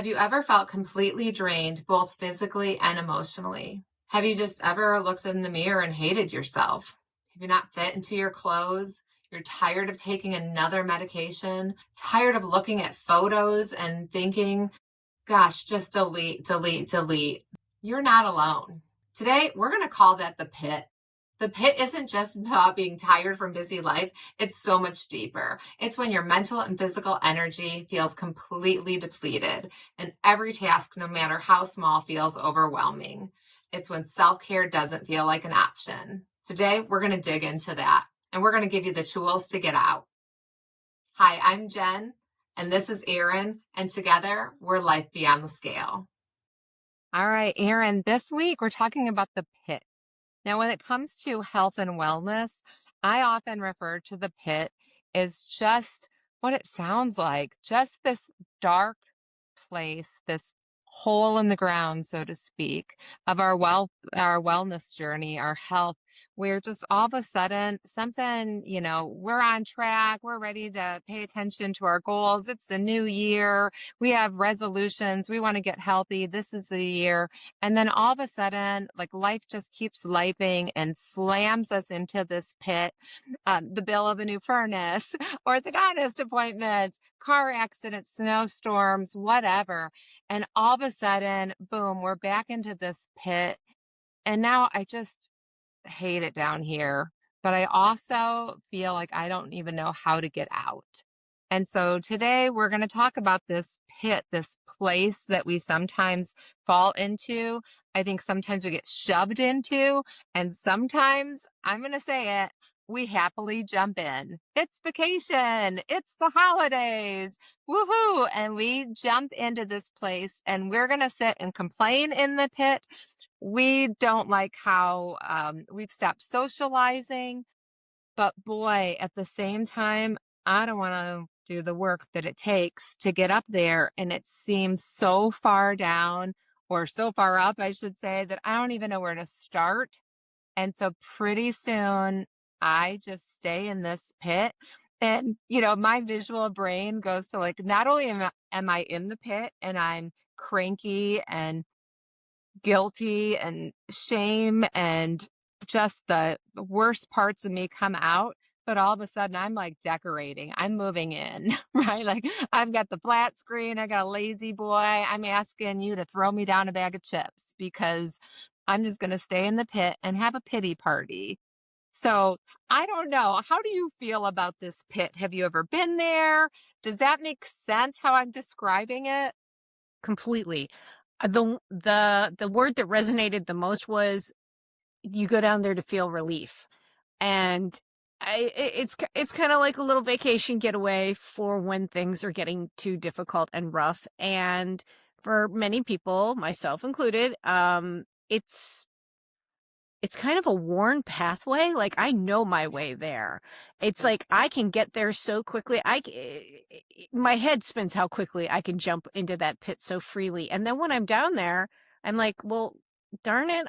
Have you ever felt completely drained, both physically and emotionally? Have you just ever looked in the mirror and hated yourself? Have you not fit into your clothes? You're tired of taking another medication, tired of looking at photos and thinking, gosh, just delete, delete, delete. You're not alone. Today, we're going to call that the pit. The pit isn't just about being tired from busy life, it's so much deeper. It's when your mental and physical energy feels completely depleted, and every task, no matter how small, feels overwhelming. It's when self care doesn't feel like an option. Today, we're going to dig into that, and we're going to give you the tools to get out. Hi, I'm Jen, and this is Erin, and together, we're Life Beyond the Scale. All right, Aaron, this week we're talking about the pit. Now, when it comes to health and wellness, I often refer to the pit as just what it sounds like, just this dark place, this hole in the ground, so to speak, of our wellness journey, our health, where just all of a sudden something, we're on track, we're ready to pay attention to our goals. It's a new year. We have resolutions. We want to get healthy. This is the year. And then all of a sudden, like life just keeps lifing and slams us into this pit. The bill of a new furnace, orthodontist appointments, car accidents, snowstorms, whatever. And all of a sudden, boom, we're back into this pit. And now I just hate it down here. But I also feel like I don't even know how to get out. And so today we're going to talk about this pit, this place that we sometimes fall into. I think sometimes we get shoved into, and sometimes, I'm going to say it, we happily jump in. It's vacation, it's the holidays, woohoo! And we jump into this place and we're going to sit and complain in the pit. We don't like how we've stopped socializing. But boy, at the same time, I don't want to do the work that it takes to get up there. And it seems so far down or so far up, I should say, that I don't even know where to start. And so pretty soon I just stay in this pit. And, my visual brain goes to like, not only am I in the pit and I'm cranky and guilty and shame and just the worst parts of me come out. But all of a sudden, I'm like decorating. I'm moving in, right? Like I've got the flat screen. I got a lazy boy. I'm asking you to throw me down a bag of chips because I'm just going to stay in the pit and have a pity party. So I don't know. How do you feel about this pit? Have you ever been there? Does that make sense how I'm describing it? Completely. The word that resonated the most was you go down there to feel relief. And it's kind of like a little vacation getaway for when things are getting too difficult and rough. And for many people, myself included, it's kind of a worn pathway. Like I know my way there. It's like I can get there so quickly. My head spins how quickly I can jump into that pit so freely. And then when I'm down there, I'm like, well, darn it.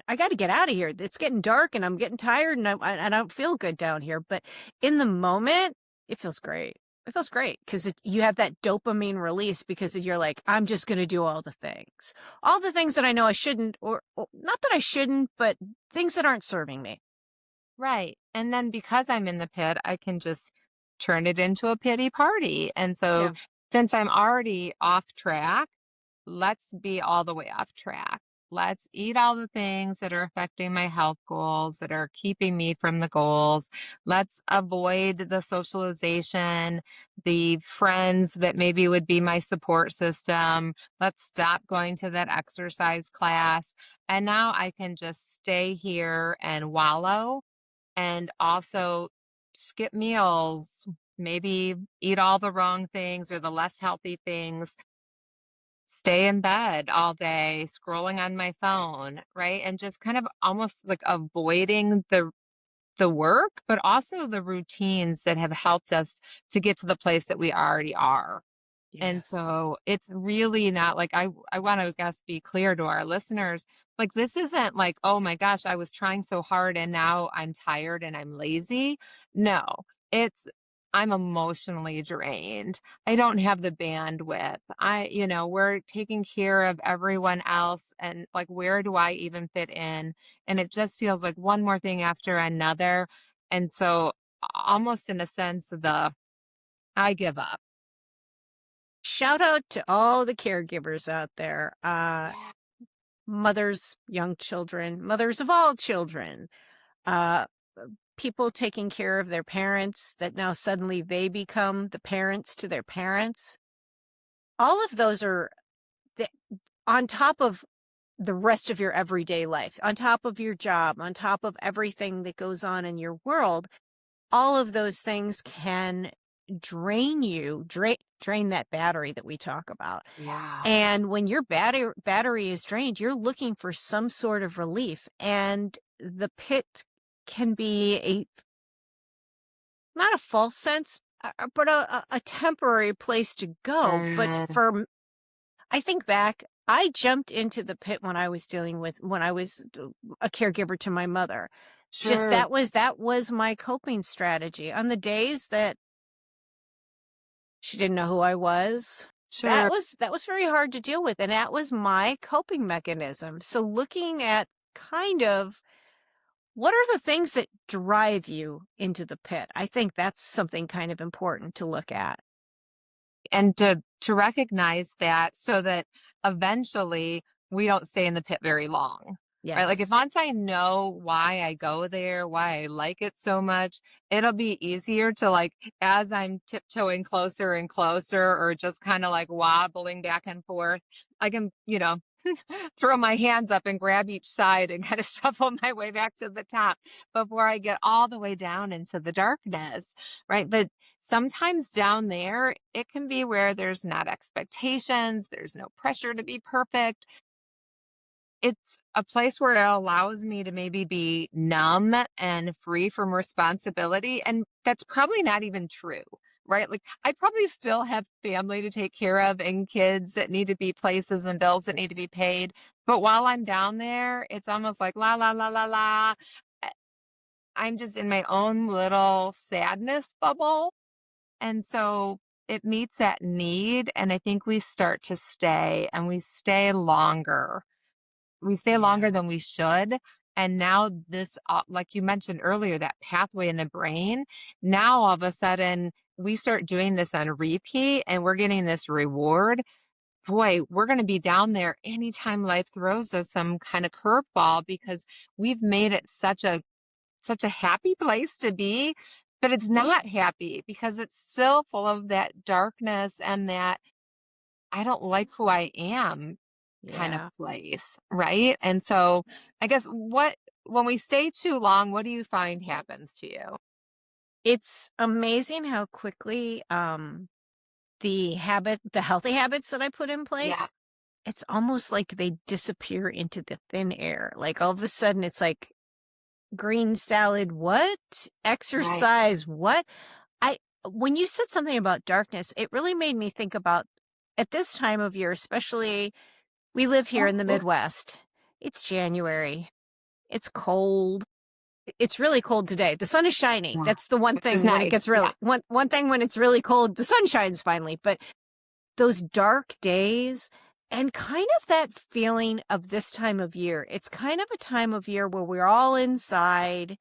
I got to get out of here. It's getting dark and I'm getting tired and I don't feel good down here. But in the moment, it feels great. It feels great because you have that dopamine release because you're like, I'm just going to do all the things that I know I shouldn't, or not that I shouldn't, but things that aren't serving me. Right. And then because I'm in the pit, I can just turn it into a pity party. And so Yeah. since I'm already off track, let's be all the way off track. Let's eat all the things that are affecting my health goals, that are keeping me from the goals. Let's avoid the socialization, the friends that maybe would be my support system. Let's stop going to that exercise class. And now I can just stay here and wallow and also skip meals, maybe eat all the wrong things or the less healthy things, stay in bed all day, scrolling on my phone, right? And just kind of almost like avoiding the work, but also the routines that have helped us to get to the place that we already are. And Yes. so it's really not like I want to guess be clear to our listeners. Like this isn't like, oh my gosh, I was trying so hard and now I'm tired and I'm lazy. No, it's I'm emotionally drained. I don't have the bandwidth. We're taking care of everyone else and like where do I even fit in? And it just feels like one more thing after another. And so almost in a sense the I give up. Shout out to all the caregivers out there. Yeah. Mothers, young children, mothers of all children, uh, people taking care of their parents that now suddenly they become the parents to their parents. All of those are the, on top of the rest of your everyday life, on top of your job, on top of everything that goes on in your world. All of those things can drain that battery that we talk about. Yeah. And when your battery is drained, you're looking for some sort of relief. And the pit can be not a false sense, but a temporary place to go. But Mm, I think back, I jumped into the pit when I was a caregiver to my mother. Just sure. that was my coping strategy on the days that she didn't know who I was. Sure. That was very hard to deal with, and that was my coping mechanism. So looking at kind of what are the things that drive you into the pit? I think that's something kind of important to look at. And to recognize that so that eventually we don't stay in the pit very long. Right? Like if Yes. once I know why I go there, why I like it so much, it'll be easier to like as I'm tiptoeing closer and closer or just kind of like wobbling back and forth, I can, throw my hands up and grab each side and kind of shuffle my way back to the top before I get all the way down into the darkness. Right. But sometimes down there, it can be where there's not expectations, there's no pressure to be perfect. It's a place where it allows me to maybe be numb and free from responsibility. And that's probably not even true, right? Like, I probably still have family to take care of and kids that need to be places and bills that need to be paid. But while I'm down there, it's almost like la, la, la, la, la. I- I'm just in my own little sadness bubble. And so it meets that need. And I think we start to stay and we stay longer. We stay Yeah. longer than we should. And now this, like you mentioned earlier, that pathway in the brain, now all of a sudden we start doing this on repeat and we're getting this reward. Boy, we're going to be down there anytime life throws us some kind of curveball because we've made it such a happy place to be, but it's not happy because it's still full of that darkness and that I don't like who I am kind of Yeah. place, right? And so I guess when we stay too long, what do you find happens to you? It's amazing how quickly the healthy habits that I put in Yeah, place, it's almost like they disappear into the thin air. Like all of a sudden it's like green salad, what? right. Exercise, what? I When you said something about darkness, it really made me think about at this time of year, especially we live here in the Midwest. It's January. It's cold. It's really cold today. The sun is shining. Yeah, That's the one which is thing when it nice. gets Yeah. really one thing when it's really cold, the sun shines finally. But those dark days and kind of that feeling of this time of year. It's kind of a time of year where we're all inside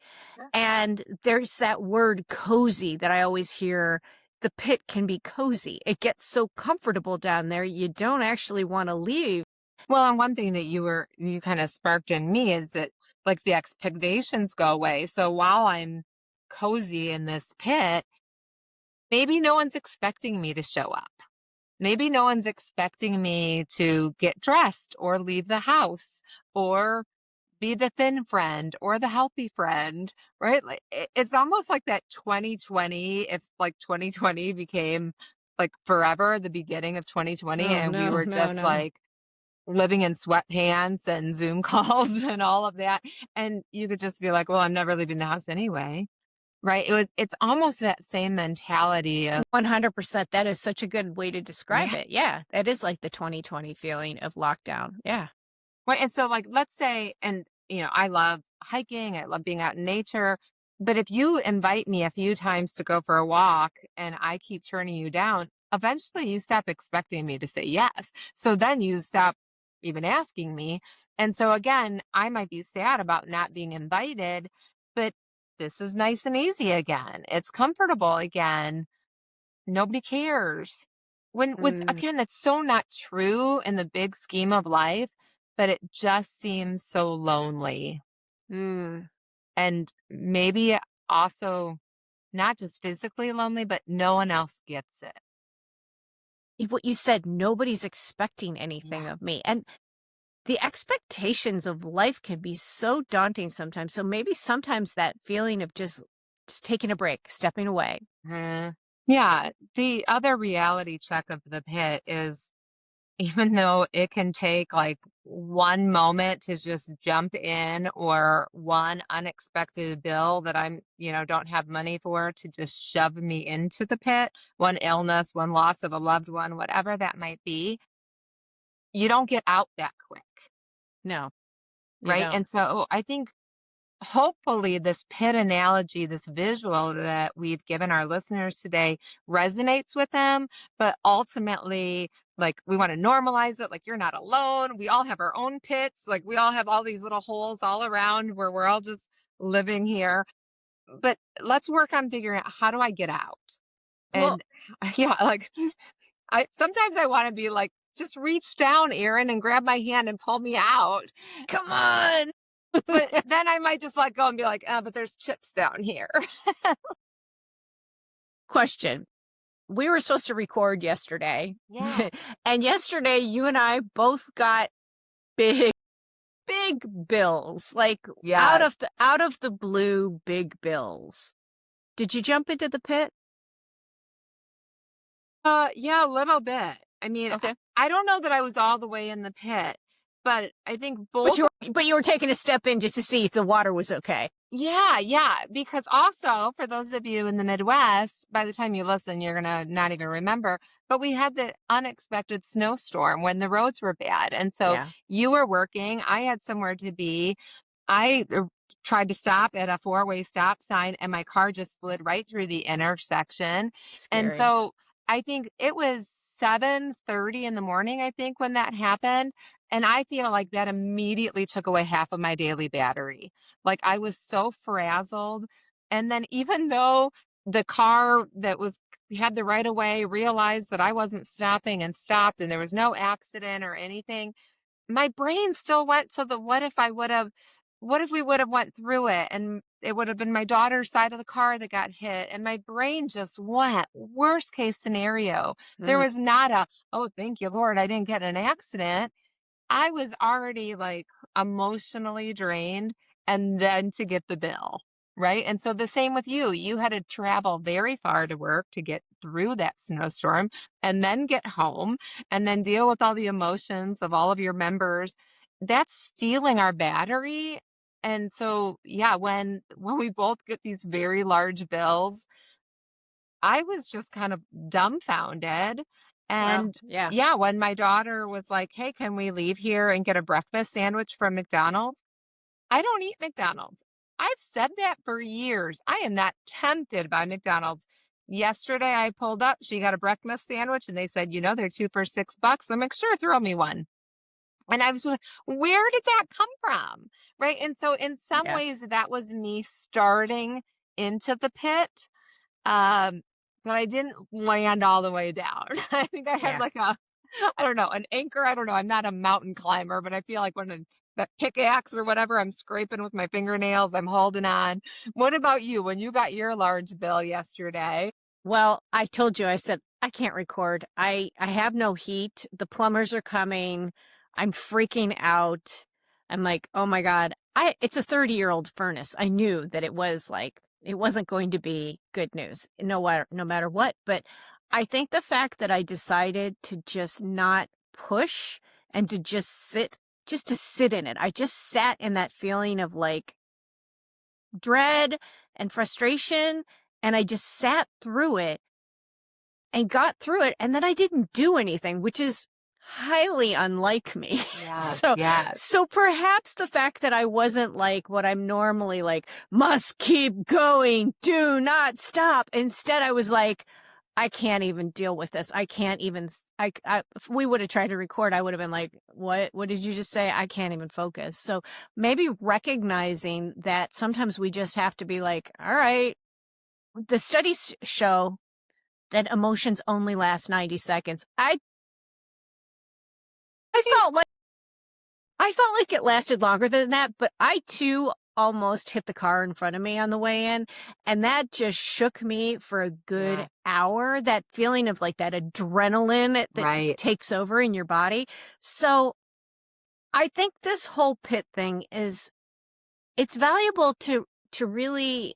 and there's that word cozy that I always hear. The pit can be cozy. It gets so comfortable down there, you don't actually want to leave. Well, and one thing that you kind of sparked in me is that like the expectations go away. So while I'm cozy in this pit, maybe no one's expecting me to show up. Maybe no one's expecting me to get dressed or leave the house or be the thin friend or the healthy friend, right? Like it's almost like that 2020, if like 2020 became like forever, the beginning of 2020, Oh, and we no, were no, just no. like living in sweatpants and Zoom calls and all of that. And you could just be like, well, I'm never leaving the house anyway. Right. It's almost that same mentality of, 100%. That is such a good way to yeah. describe it. Yeah, that is like the 2020 feeling of lockdown. Yeah. Right. And so, like, let's say, and, I love hiking, I love being out in nature. But if you invite me a few times to go for a walk and I keep turning you down, eventually you stop expecting me to say yes. So then you stop even asking me. And so again, I might be sad about not being invited, but this is nice and easy again. It's comfortable again. Nobody cares. When with Mm, again, that's so not true in the big scheme of life, but it just seems so lonely. mm. And maybe also not just physically lonely, but no one else gets it. What you said, nobody's expecting anything Yeah. of me. And the expectations of life can be so daunting sometimes. So maybe sometimes that feeling of just taking a break, stepping away. Mhm. Yeah. The other reality check of the pit is even though it can take like one moment to just jump in or one unexpected bill that don't have money for to just shove me into the pit, one illness, one loss of a loved one, whatever that might be, you don't get out that quick. No, you Right. don't. And so I think hopefully this pit analogy, this visual that we've given our listeners today resonates with them, but ultimately, like we want to normalize it. Like you're not alone. We all have our own pits. Like we all have all these little holes all around where we're all just living here. But let's work on figuring out how do I get out? Well, And yeah, like I sometimes I want to be like, just reach down, Aaron, and grab my hand and pull me out. come on. But then I might just let go and be like, but there's chips down here. Question. We were supposed to record yesterday. Yeah. And yesterday, you and I both got big, big bills, like Yes. out of the blue, big bills. Did you jump into the pit? Yeah, a little bit. I mean, Okay. I don't know that I was all the way in the pit, but I think both. But you were taking a step in just to see if the water was okay. Yeah, yeah. Because also, for those of you in the Midwest, by the time you listen, you're going to not even remember. But we had the unexpected snowstorm when the roads were bad. And so Yeah. you were working, I had somewhere to be. I tried to stop at a four-way stop sign and my car just slid right through the intersection. And Scary. so I think it was 7:30 in the morning, I think, when that happened. And I feel like that immediately took away half of my daily battery. Like I was so frazzled. And then even though the car that was had the right of way realized that I wasn't stopping and stopped and there was no accident or anything, my brain still went to the what if we would have went through it and it would have been my daughter's side of the car that got hit, and my brain just went worst case scenario. There Mm, was not a, oh, thank you Lord I didn't get in an accident. I was already like emotionally drained, and then to get the bill, right? And so the same with you. You had to travel very far to work to get through that snowstorm and then get home and then deal with all the emotions of all of your members. That's stealing our battery. And so yeah, when we both get these very large bills, I was just kind of dumbfounded. well, And yeah. yeah, when my daughter was like, "Hey, can we leave here and get a breakfast sandwich from McDonald's?" I don't eat McDonald's. I've said that for years. I am not tempted by McDonald's. Yesterday I pulled up, she got a breakfast sandwich and they said, they're two for $6. I'm like, sure, throw me one. And I was like, where did that come from? Right. And so in some Yeah. ways that was me starting into the pit, um, but I didn't land all the way down. I think I had Yeah. like I don't know, an anchor. I don't know. I'm not a mountain climber, but I feel like when that pickaxe or whatever, I'm scraping with my fingernails, I'm holding on. What about you? When you got your large bill yesterday? Well, I told you, I said, I can't record. I have no heat. The plumbers are coming. I'm freaking out. I'm like, oh my God. It's a 30-year-old furnace. I knew that it wasn't going to be good news, no matter what. But I think the fact that I decided to just not push and to just to sit in it. I just sat in that feeling of like dread and frustration. And I just sat through it and got through it. And then I didn't do anything, which is highly unlike me. Yes, So yes, so perhaps the fact that I wasn't like what I'm normally like, must keep going, do not stop. Instead, I was like, I can't even deal with this. I can't even if we would have tried to record, I would have been like, what did you just say? I can't even focus. So maybe recognizing that sometimes we just have to be like, all right, the studies show that emotions only last 90 seconds. I felt like it lasted longer than that, but I too almost hit the car in front of me on the way in, and that just shook me for a good yeah, hour. That feeling of like that adrenaline that right. takes over in your body. So I think this whole pit thing it's valuable to really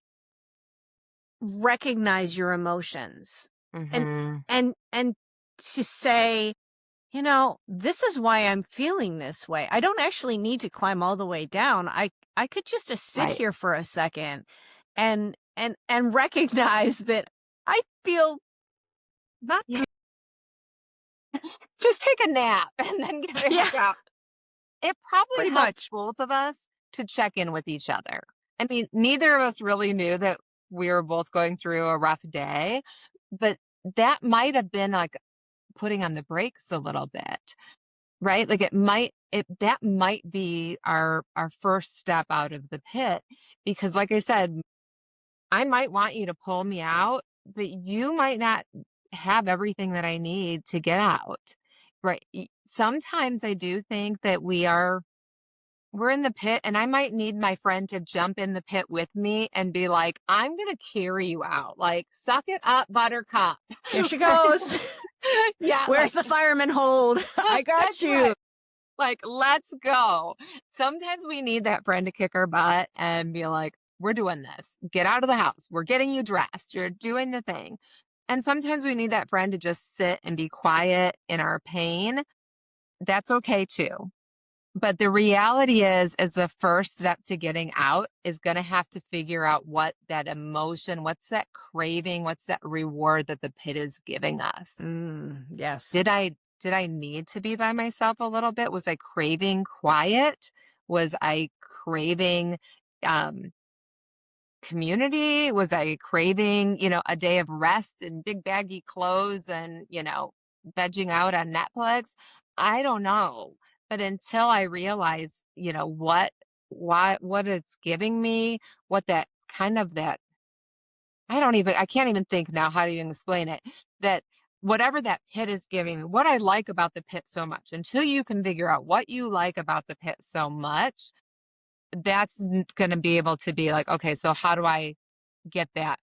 recognize your emotions and Mm-hmm. and to say, this is why I'm feeling this way. I don't actually need to climb all the way down. I could just sit Right. here for a second and recognize that I feel not Yeah. good. Just take a nap and then get Yeah, back out. It probably pretty helped much. both of us to check in with each other. I mean, neither of us really knew that we were both going through a rough day, but that might have been like putting on the brakes a little bit, right? Like it that might be our first step out of the pit because like I said, I might want you to pull me out, but you might not have everything that I need to get out. Right. Sometimes I do think that we're in the pit and I might need my friend to jump in the pit with me and be like, I'm going to carry you out. Like, suck it up, buttercup. Here she Right? goes. Yeah, Where's like the fireman hold? I got that's you. right. Like, let's go. Sometimes we need that friend to kick our butt and be like, we're doing this. Get out of the house. We're getting you dressed. You're doing the thing. And sometimes we need that friend to just sit and be quiet in our pain. That's okay too. But the reality is the first step to getting out is going to have to figure out what that emotion, what's that craving, what's that reward that the pit is giving us. Yes. Did I need to be by myself a little bit? Was I craving quiet? Was I craving um community? Was I craving, a day of rest and big baggy clothes and, vegging out on Netflix? I don't know. But until I realize, what it's giving me, what that kind of that I can't even think now how to even explain it. That whatever that pit is giving me, what I like about the pit so much, until you can figure out what you like about the pit so much, that's going to be able to be like, okay, so how do I get that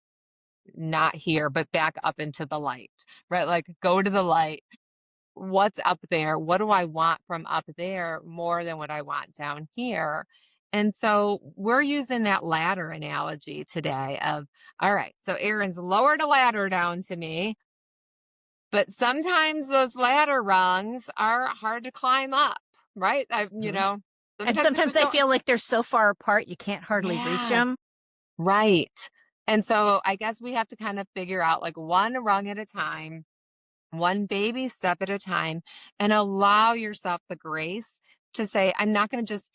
not here, but back up into the light, right? Like go to the light. What's up there? What do I want from up there more than what I want down here? And so we're using that ladder analogy today of, all right, so Aaron's lowered a ladder down to me, but sometimes those ladder rungs are hard to climb up, right? Mhm. And Sometimes I sometimes just I don't. feel like they're so far apart you can't hardly reach Yes. them. Right. And so I guess we have to kind of figure out like one rung at a time, one baby step at a time, and allow yourself the grace to say, I'm not going to just,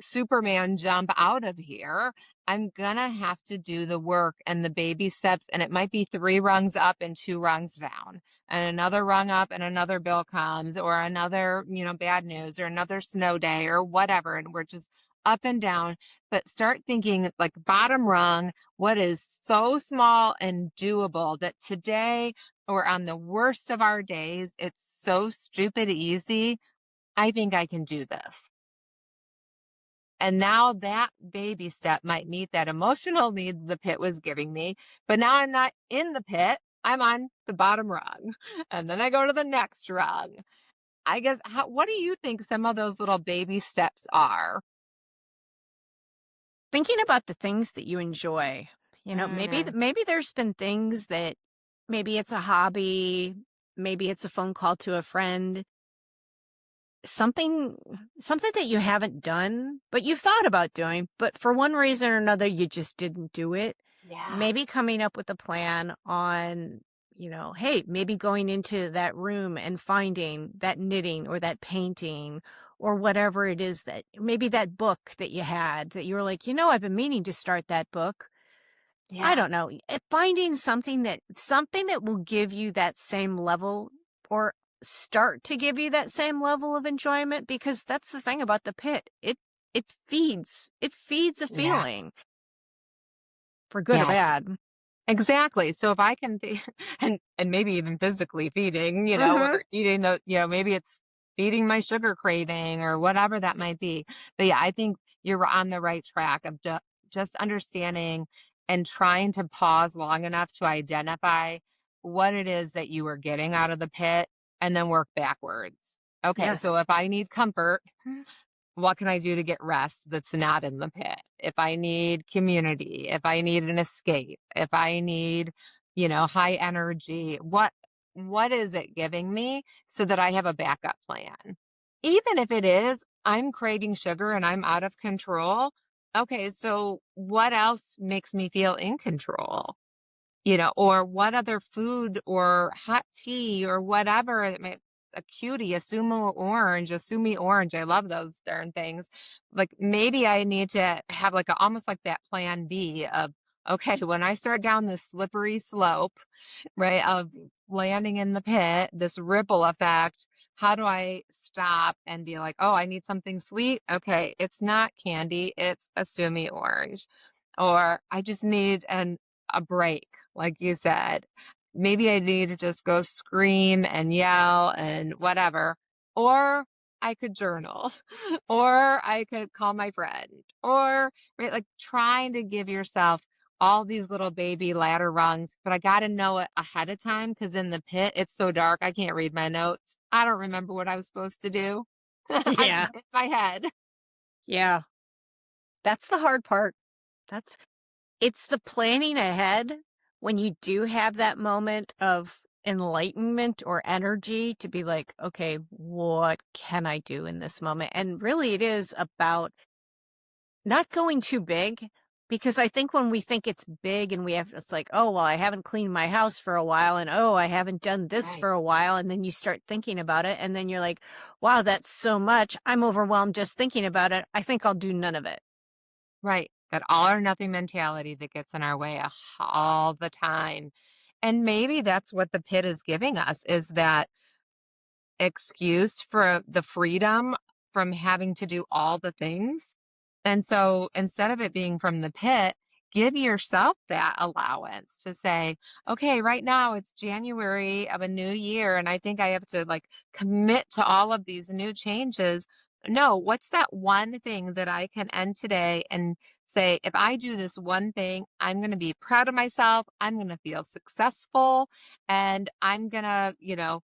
Superman jump out of here. I'm going to have to do the work and the baby steps. And it might be 3 rungs up and 2 rungs down, and another rung up and another bill comes, or another, bad news, or another snow day, or whatever. And we're just up and down. But start thinking like bottom rung, what is so small and doable that today or on the worst of our days, it's so stupid easy. I think I can do this. And now that baby step might meet that emotional need the pit was giving me. But now I'm not in the pit, I'm on the bottom rung. And then I go to the next rung. I guess, what do you think some of those little baby steps are? Thinking about the things that you enjoy, maybe Mm, maybe there's been things that maybe it's a hobby, maybe it's a phone call to a friend, something something that you haven't done, but you've thought about doing, but for one reason or another you just didn't do it. yeah. Maybe coming up with a plan on, hey, maybe going into that room and finding that knitting or that painting or whatever it is, that maybe that book that you had that you were like, I've been meaning to start that book. I Yeah. don't know. Finding something that will give you that same level, or start to give you that same level of enjoyment, because that's the thing about the pit. It feeds a Yeah. feeling, for good or Yeah. bad. Exactly. So if I can and maybe even physically feeding, Mhm. or eating maybe it's feeding my sugar craving or whatever that might be. But yeah, I think you're on the right track of just understanding and trying to pause long enough to identify what it is that you are getting out of the pit and then work backwards. Okay, so Yes. if I need comfort, what can I do to get rest that's not in the pit? If I need community, if I need an escape, if I need, high energy, what is it giving me so that I have a backup plan? Even if it is I'm craving sugar and I'm out of control. Okay, so what else makes me feel in control? Or what other food or hot tea or whatever it may, a cutie, a sumo orange, a sumi orange. I love those darn things. Like maybe I need to have like almost like that plan B of, okay, when I start down this slippery slope, right, of landing in the pit, this ripple effect, how do I stop and be like, oh, I need something sweet? Okay, it's not candy, it's a sumi orange. Or I just need a break, like you said. Maybe I need to just go scream and yell and whatever. Or I could journal, or I could call my friend, or right, like trying to give yourself all these little baby ladder rungs, but I got to know it ahead of time because in the pit, it's so dark. I can't read my notes. I don't remember what I was supposed to do. I Yeah. in my head. Yeah. That's the hard part. That's It's the planning ahead when you do have that moment of enlightenment or energy to be like, okay, what can I do in this moment? And really, it is about not going too big, because I think when we think it's big and it's like, oh, well, I haven't cleaned my house for a while, and oh, I haven't done this Right. for a while. And then you start thinking about it, and then you're like, wow, that's so much. I'm overwhelmed just thinking about it. I think I'll do none of it. Right. That all or nothing mentality that gets in our way all the time. And maybe that's what the pit is giving us is that excuse for the freedom from having to do all the things. And so instead of it being from the pit, give yourself that allowance to say, okay, right now it's January of a new year, and I think I have to like commit to all of these new changes. No, what's that one thing that I can end today and say, if I do this one thing, I'm going to be proud of myself. I'm going to feel successful, and I'm going to,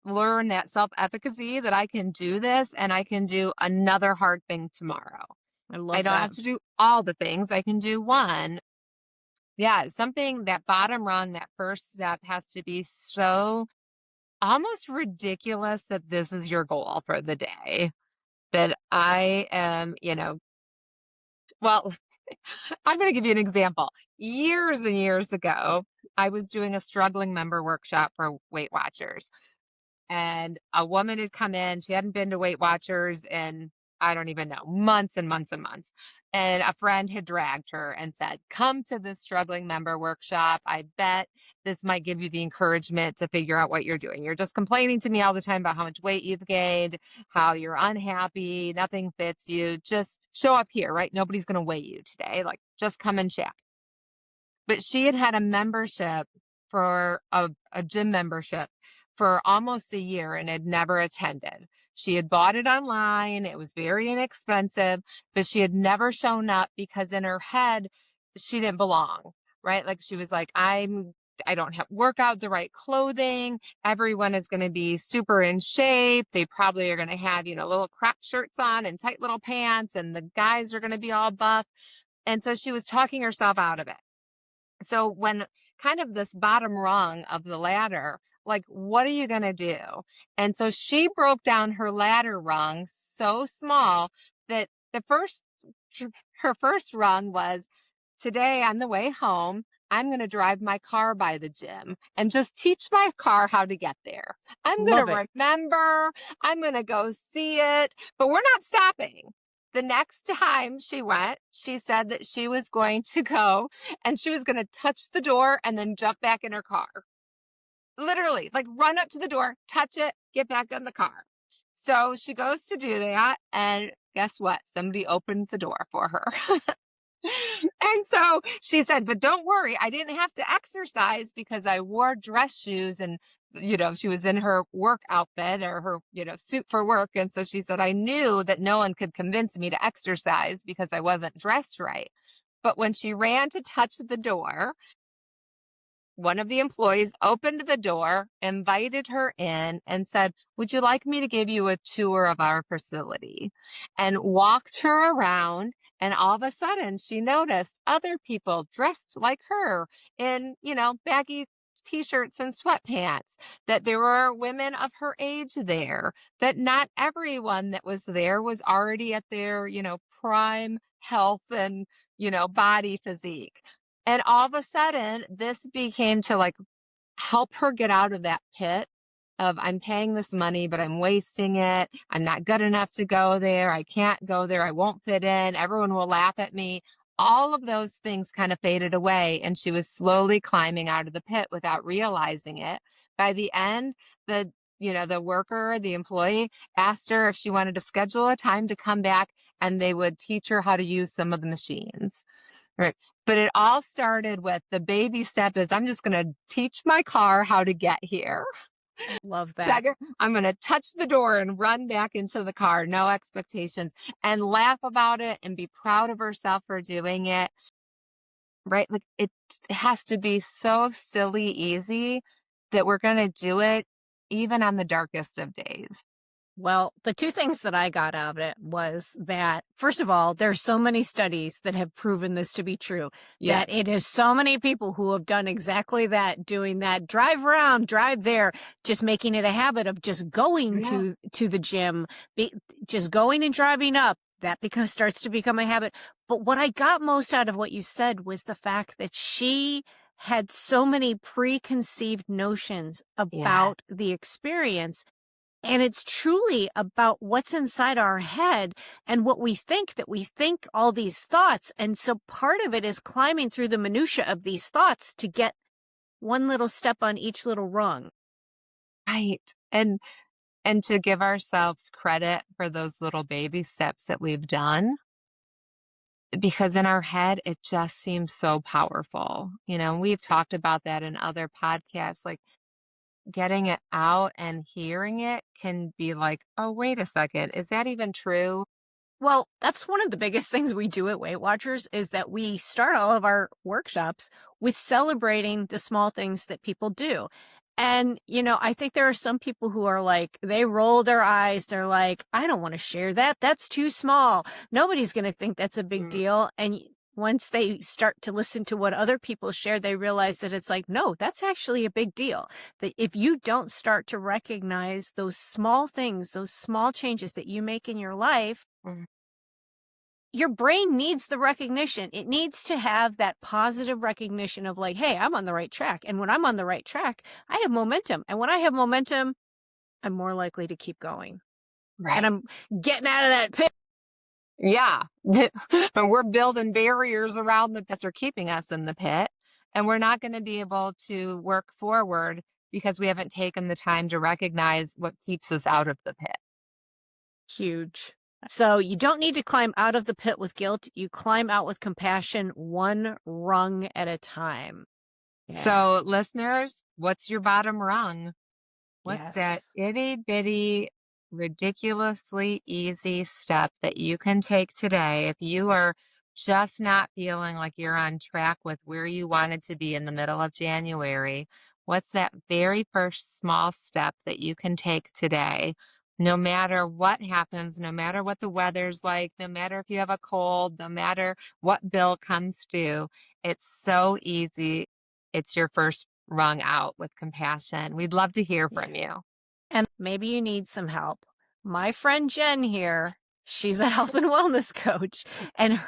learn that self-efficacy that I can do this and I can do another hard thing tomorrow. I I love don't that. have to do all the things. I can do one. Yeah, something that bottom rung, that first step has to be so almost ridiculous that this is your goal for the day. That I am, well, I'm going to give you an example. Years and years ago, I was doing a struggling member workshop for Weight Watchers. And a woman had come in. She hadn't been to Weight Watchers in, I don't even know, months and months and months. And a friend had dragged her and said, come to this struggling member workshop. I bet this might give you the encouragement to figure out what you're doing. You're just complaining to me all the time about how much weight you've gained, how you're unhappy, nothing fits you. Just show up here, right? Nobody's going to weigh you today. Like, just come and chat. But she had had a membership for a gym membership for almost a year and had never attended. She had bought it online. It was very inexpensive, but she had never shown up because in her head, she didn't belong, right? Like she was like, I don't have work out the right clothing. Everyone is going to be super in shape. They probably are going to have, little crop shirts on and tight little pants, and the guys are going to be all buff. And so she was talking herself out of it. So when kind of this bottom rung of the ladder, like, what are you going to do? And so she broke down her ladder rung so small that her first rung was today on the way home, I'm going to drive my car by the gym and just teach my car how to get there. I'm going Love to it. remember, I'm going to go see it, but we're not stopping. The next time she went, she said that she was going to go and she was going to touch the door and then jump back in her car. Literally, like run up to the door, touch it, get back in the car. So she goes to do that. And guess what? Somebody opened the door for her. And so she said, but don't worry, I didn't have to exercise because I wore dress shoes and, she was in her work outfit or her, suit for work. And so she said, I knew that no one could convince me to exercise because I wasn't dressed right. But when she ran to touch the door, one of the employees opened the door, invited her in, and said, would you like me to give you a tour of our facility? And walked her around. And all of a sudden, she noticed other people dressed like her in, baggy t-shirts and sweatpants, that there were women of her age there, that not everyone that was there was already at their, prime health and, body physique. And all of a sudden, this became to like help her get out of that pit of I'm paying this money, but I'm wasting it. I'm not good enough to go there. I can't go there. I won't fit in. Everyone will laugh at me. All of those things kind of faded away. And she was slowly climbing out of the pit without realizing it. By the end, the worker, the employee asked her if she wanted to schedule a time to come back and they would teach her how to use some of the machines. Right. But it all started with the baby step is I'm just going to teach my car how to get here. Love that. Second, I'm going to touch the door and run back into the car, no expectations, and laugh about it and be proud of herself for doing it. Right. Like it has to be so silly easy that we're going to do it even on the darkest of days. Well, the two things that I got out of it was that, first of all, there's so many studies that have proven this to be true, Yeah. that it is so many people who have done exactly that, doing that, drive around, drive there, just making it a habit of just going to the gym, just going and driving up. That starts to become a habit. But what I got most out of what you said was the fact that she had so many preconceived notions about the experience. And it's truly about what's inside our head and what we think, that we think all these thoughts. And so part of it is climbing through the minutia of these thoughts to get one little step on each little rung. Right. And to give ourselves credit for those little baby steps that we've done, because in our head, it just seems so powerful. We've talked about that in other podcasts, like getting it out and hearing it can be like, oh, wait a second. Is that even true? Well, that's one of the biggest things we do at Weight Watchers is that we start all of our workshops with celebrating the small things that people do. And, I think there are some people who are like, they roll their eyes. They're like, I don't want to share that. That's too small. Nobody's going to think that's a big deal. And once they start to listen to what other people share, they realize that it's like, no, that's actually a big deal. That if you don't start to recognize those small things, those small changes that you make in your life, your brain needs the recognition. It needs to have that positive recognition of like, hey, I'm on the right track. And when I'm on the right track, I have momentum. And when I have momentum, I'm more likely to keep going. Right. And I'm getting out of that pit. Yeah. And we're building barriers around the pits are keeping us in the pit. And we're not going to be able to work forward because we haven't taken the time to recognize what keeps us out of the pit. Huge. So you don't need to climb out of the pit with guilt. You climb out with compassion, one rung at a time. Yeah. So listeners, what's your bottom rung? What's that itty bitty, ridiculously easy step that you can take today if you are just not feeling like you're on track with where you wanted to be in the middle of January? What's that very first small step that you can take today? No matter what happens, no matter what the weather's like, no matter if you have a cold, no matter what bill comes due, it's so easy. It's your first rung out with compassion. We'd love to hear from you. And maybe you need some help. My friend Jen here, she's a health and wellness coach, and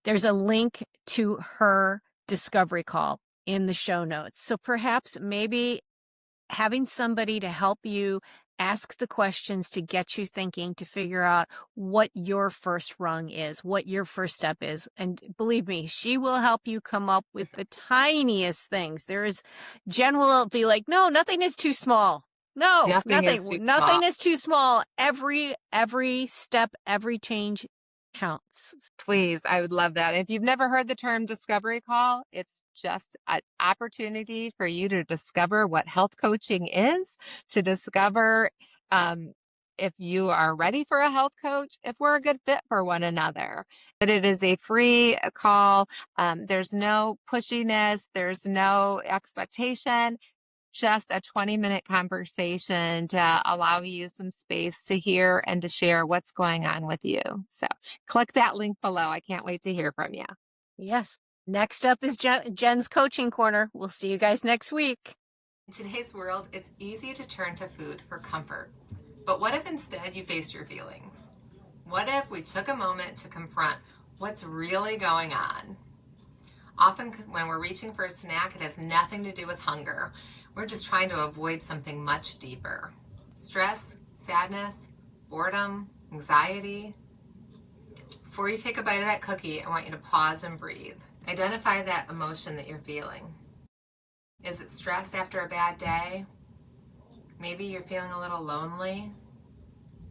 there's a link to her discovery call in the show notes. So perhaps maybe having somebody to help you ask the questions to get you thinking, to figure out what your first rung is, what your first step is. And believe me, she will help you come up with the tiniest things. Jen will be like, no, nothing is too small. No, Nothing is too small. nothing is too small. Every step, every change counts. Please, I would love that. If you've never heard the term discovery call, it's just an opportunity for you to discover what health coaching is, to discover if you are ready for a health coach, if we're a good fit for one another. But it is a free call. There's no pushiness, there's no expectation. Just a 20-minute conversation to allow you some space to hear and to share what's going on with you. So click that link below. I can't wait to hear from you. Yes. Next up is Jen's Coaching Corner. We'll see you guys next week. In today's world, it's easy to turn to food for comfort. But what if instead you faced your feelings? What if we took a moment to confront what's really going on? Often when we're reaching for a snack, it has nothing to do with hunger. We're just trying to avoid something much deeper. Stress, sadness, boredom, anxiety. Before you take a bite of that cookie, I want you to pause and breathe. Identify that emotion that you're feeling. Is it stress after a bad day? Maybe you're feeling a little lonely.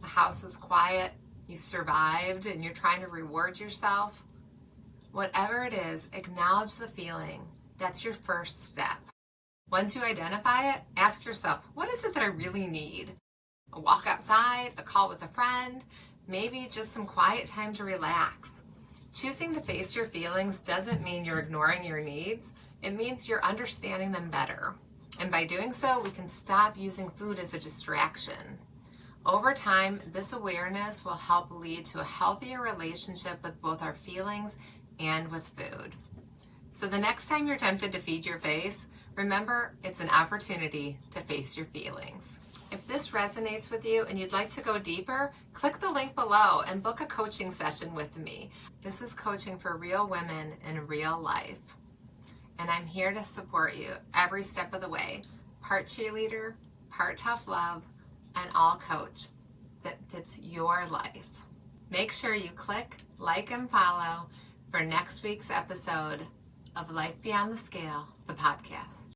The house is quiet. You've survived and you're trying to reward yourself. Whatever it is, acknowledge the feeling. That's your first step. Once you identify it, ask yourself, what is it that I really need? A walk outside, a call with a friend, maybe just some quiet time to relax. Choosing to face your feelings doesn't mean you're ignoring your needs. It means you're understanding them better. And by doing so, we can stop using food as a distraction. Over time, this awareness will help lead to a healthier relationship with both our feelings and with food. So the next time you're tempted to feed your face, remember it's an opportunity to face your feelings. If this resonates with you and you'd like to go deeper, click the link below and book a coaching session with me. This is coaching for real women in real life. And I'm here to support you every step of the way. Part cheerleader, part tough love, and all coach that fits your life. Make sure you click, like, and follow for next week's episode of Life Beyond the Scale, the podcast.